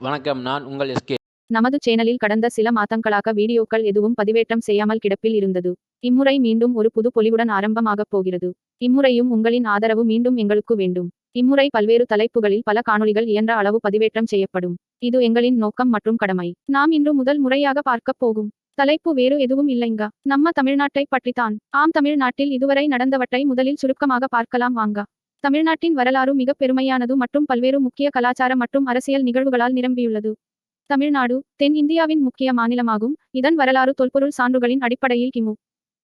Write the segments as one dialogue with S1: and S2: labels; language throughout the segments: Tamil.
S1: வணக்கம். நான் உங்கள் எஸ்கே.
S2: நமது சேனலில் கடந்த சில மாதங்களாக வீடியோக்கள் எதுவும் பதிவேற்றம் செய்யாமல் கிடப்பில் இருந்தது. இம்முறை மீண்டும் ஒரு புது பொலிவுடன் ஆரம்பமாகப் போகிறது. இம்முறையும் உங்களின் ஆதரவு மீண்டும் எங்களுக்கு வேண்டும். இம்முறை பல்வேறு தலைப்புகளில் பல காணொளிகள் இயன்ற அளவு பதிவேற்றம் செய்யப்படும். இது எங்களின் நோக்கம் மற்றும் கடமை. நாம் இன்று முதல் முறையாக பார்க்கப் போகும் தலைப்பு வேறு எதுவும் இல்லைங்க. நம்ம தமிழ்நாட்டை பற்றித்தான். ஆம், தமிழ்நாட்டில் இதுவரை நடந்தவற்றை முதலில் சுருக்கமாக பார்க்கலாம் வாங்க. தமிழ்நாட்டின் வரலாறு மிகப் பெருமையானது மற்றும் பல்வேறு முக்கிய கலாச்சார மற்றும் அரசியல் நிகழ்வுகளால் நிரம்பியுள்ளது. தமிழ்நாடு தென் இந்தியாவின் முக்கிய மாநிலமாகும். இதன் வரலாறு தொல்பொருள் சான்றுகளின் அடிப்படையில் கிமு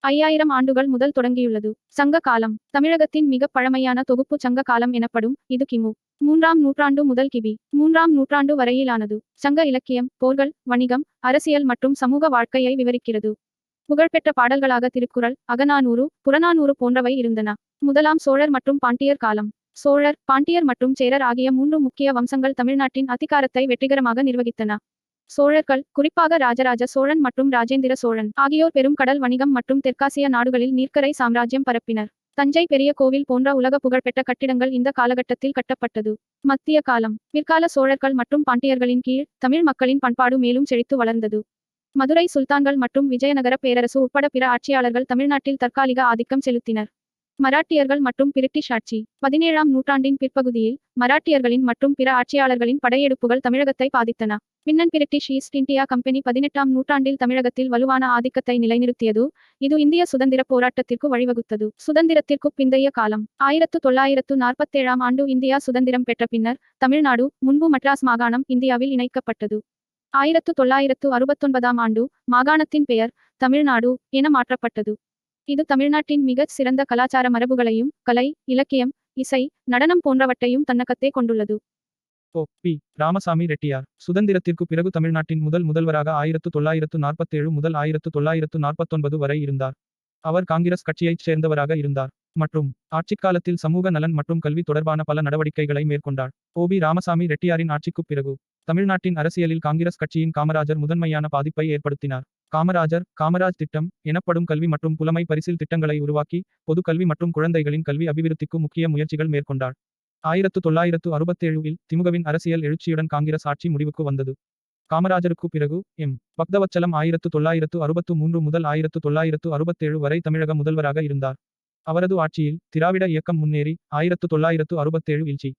S2: 5000 ஆண்டுகள் முதல் தொடங்கியுள்ளது. சங்க காலம் தமிழகத்தின் மிகப் பழமையான தொகுப்பு சங்க காலம் எனப்படும். இது கிமு 3ஆம் நூற்றாண்டு முதல் கிபி 3ஆம் நூற்றாண்டு வரையிலானது. சங்க இலக்கியம் போர்கள், வணிகம், அரசியல் மற்றும் சமூக வாழ்க்கையை விவரிக்கிறது. புகழ்பெற்ற பாடல்களாக திருக்குறள், அகநானூறு, புறநானூறு போன்றவை இருந்தன. முதலாம் சோழர் மற்றும் பாண்டியர் காலம். சோழர், பாண்டியர் மற்றும் சேரர் ஆகிய 3 முக்கிய வம்சங்கள் தமிழ்நாட்டின் அதிகாரத்தை வெற்றிகரமாக நிர்வகித்தன. சோழர்கள், குறிப்பாக ராஜராஜ சோழன் மற்றும் ராஜேந்திர சோழன் ஆகியோர் பெரும் கடல் வணிகம் மற்றும் தெற்காசிய நாடுகளில் நீர்க்கரை சாம்ராஜ்யம் பரப்பினர். தஞ்சை பெரிய கோவில் போன்ற உலக புகழ்பெற்ற கட்டிடங்கள் இந்த காலகட்டத்தில் கட்டப்பட்டது. மத்திய காலம் பிற்கால சோழர்கள் மற்றும் பாண்டியர்களின் கீழ் தமிழ் மக்களின் பண்பாடு மேலும் செழித்து வளர்ந்தது. மதுரை சுல்தான்கள் மற்றும் விஜயநகர பேரரசு உட்பட பிற ஆட்சியாளர்கள் தமிழ்நாட்டில் தற்காலிக ஆதிக்கம் செலுத்தினர். மராட்டியர்கள் மற்றும் பிரிட்டிஷ் ஆட்சி 17ஆம் நூற்றாண்டின் பிற்பகுதியில் மராட்டியர்களின் மற்றும் பிற ஆட்சியாளர்களின் படையெடுப்புகள் தமிழகத்தை பாதித்தன. பின்னன் பிரிட்டிஷ் ஈஸ்ட் இந்தியா கம்பெனி 18ஆம் நூற்றாண்டில் தமிழகத்தில் வலுவான ஆதிக்கத்தை நிலைநிறுத்தியது. இது இந்திய சுதந்திரப் போராட்டத்திற்கு வழிவகுத்தது. சுதந்திரத்திற்கு பிந்தைய காலம் 1947ஆம் ஆண்டு இந்தியா சுதந்திரம் பெற்ற பின்னர் தமிழ்நாடு, முன்பு மட்ராஸ் மாகாணம், இந்தியாவில் இணைக்கப்பட்டது. 1969ஆம் ஆண்டு மாகாணத்தின் பெயர் தமிழ்நாடு என மாற்றப்பட்டது. இது தமிழ்நாட்டின் மிகச் சிறந்த கலாச்சார மரபுகளையும் கலை, இலக்கியம், இசை, நடனம் போன்றவற்றையும் தன்னகத்தே கொண்டுள்ளது.
S3: பி. ராமசாமி ரெட்டியார் சுதந்திரத்திற்கு பிறகு தமிழ்நாட்டின் முதல்வராக 1947 முதல் 1949 வரை இருந்தார். அவர் காங்கிரஸ் கட்சியைச் சேர்ந்தவராக இருந்தார் மற்றும் ஆட்சிக்காலத்தில் சமூக நலன் மற்றும் கல்வி தொடர்பான பல நடவடிக்கைகளை மேற்கொண்டார். பி. ராமசாமி ரெட்டியாரின் ஆட்சிக்குப் பிறகு தமிழ்நாட்டின் அரசியலில் காங்கிரஸ் கட்சியின் காமராஜர் முதன்மையான பாதிப்பை ஏற்படுத்தினார். காமராஜ் திட்டம் எனப்படும் கல்வி மற்றும் புலமை பரிசில் திட்டங்களை உருவாக்கி பொது கல்வி மற்றும் குழந்தைகளின் கல்வி அபிவிருத்திக்கு முக்கிய முயற்சிகள் மேற்கொண்டார். 1967இல் திமுகவின் அரசியல் எழுச்சியுடன் காங்கிரஸ் ஆட்சி முடிவுக்கு வந்தது. காமராஜருக்கு பிறகு பக்தவச்சலம் 1963 முதல் 1967 வரை தமிழக முதல்வராக இருந்தார். அவரது ஆட்சியில் திராவிட இயக்கம் முன்னேறி 1967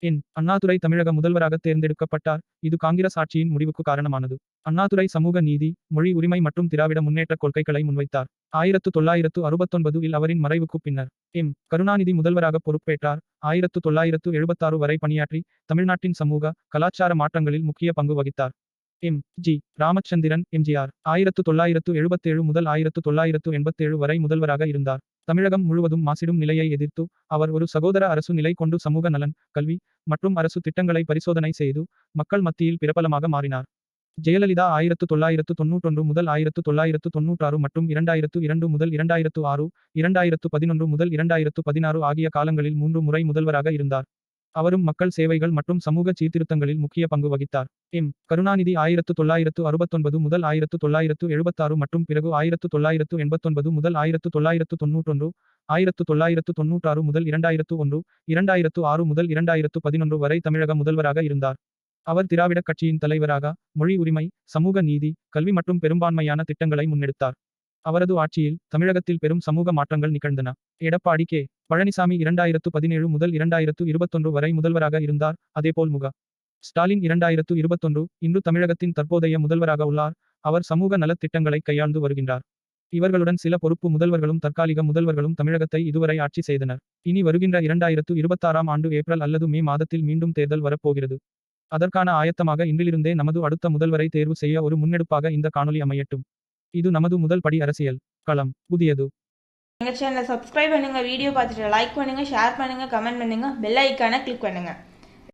S3: இல் அண்ணாதுரை தமிழக முதல்வராக தேர்ந்தெடுக்கப்பட்டார். இது காங்கிரஸ் ஆட்சியின் முடிவுக்கு காரணமானது. அண்ணாதுரை சமூக நீதி, மொழி உரிமை மற்றும் திராவிட முன்னேற்ற கொள்கைகளை முன்வைத்தார். 1969இல் அவரின் மறைவுக்கு பின்னர் கருணாநிதி முதல்வராக பொறுப்பேற்றார். 1976 வரை பணியாற்றி தமிழ்நாட்டின் சமூக, கலாச்சார மாற்றங்களில் முக்கிய பங்கு வகித்தார். ஜி. ராமச்சந்திரன் எம்ஜிஆர் 1977 முதல் 1987 வரை முதல்வராக இருந்தார். தமிழகம் முழுவதும் மாசிடும் நிலையை எதிர்த்து அவர் ஒரு சகோதர அரசு நிலை கொண்டு சமூக நலன், கல்வி மற்றும் அரசு திட்டங்களை பரிசோதனை செய்து மக்கள் மத்தியில் பிரபலமாக மாறினார். ஜெயலலிதா 1991 முதல் 1996 மற்றும் 2002 முதல் 2006, 2011 முதல் 2016 ஆகிய காலங்களில் 3 முறை முதல்வராக இருந்தார். அவரும் மக்கள் சேவைகள் மற்றும் சமூக சீர்திருத்தங்களில் முக்கிய பங்கு வகித்தார். கருணாநிதி 1969 முதல் 1976 மற்றும் பிறகு 1989 முதல் 1991, 1996 முதல் 2001, 2006 முதல் 2011 வரை தமிழக முதல்வராக இருந்தார். அவர் திராவிட கட்சியின் தலைவராக மொழி உரிமை, சமூக நீதி, கல்வி மற்றும் பெரும்பான்மையான திட்டங்களை முன்னெடுத்தார். அவரது ஆட்சியில் தமிழகத்தில் பெரும் சமூக மாற்றங்கள் நிகழ்ந்தன. எடப்பாடி கே. பழனிசாமி 2017 முதல் 2021 வரை முதல்வராக இருந்தார். அதேபோல் மு. க. ஸ்டாலின் 2021 இன்று தமிழகத்தின் தற்போதைய முதல்வராக உள்ளார். அவர் சமூக நலத் திட்டங்களை கையாண்டு வருகின்றார். இவர்களுடன் சில பொறுப்பு முதல்வர்களும் தற்காலிக முதல்வர்களும் தமிழகத்தை இதுவரை ஆட்சி செய்தனர். இனி வருகின்ற 2026ஆம் ஆண்டு ஏப்ரல் அல்லது மே மாதத்தில் மீண்டும் தேர்தல் வரப்போகிறது. அதற்கான ஆயத்தமாக இன்றிலிருந்தே நமது அடுத்த முதல்வரை தேர்வு செய்ய ஒரு முன்னெடுப்பாக இந்த காணொளி அமையட்டும். இது நமது முதல் படி. அரசியல் களம் புதியது.
S4: எங்க சேனலை சப்ஸ்கிரைப் பண்ணுங்க, வீடியோ பார்த்துட்டு லைக் பண்ணுங்க, ஷேர் பண்ணுங்க, கமெண்ட் பண்ணுங்க, பெல் ஐகானை கிளிக் பண்ணுங்க.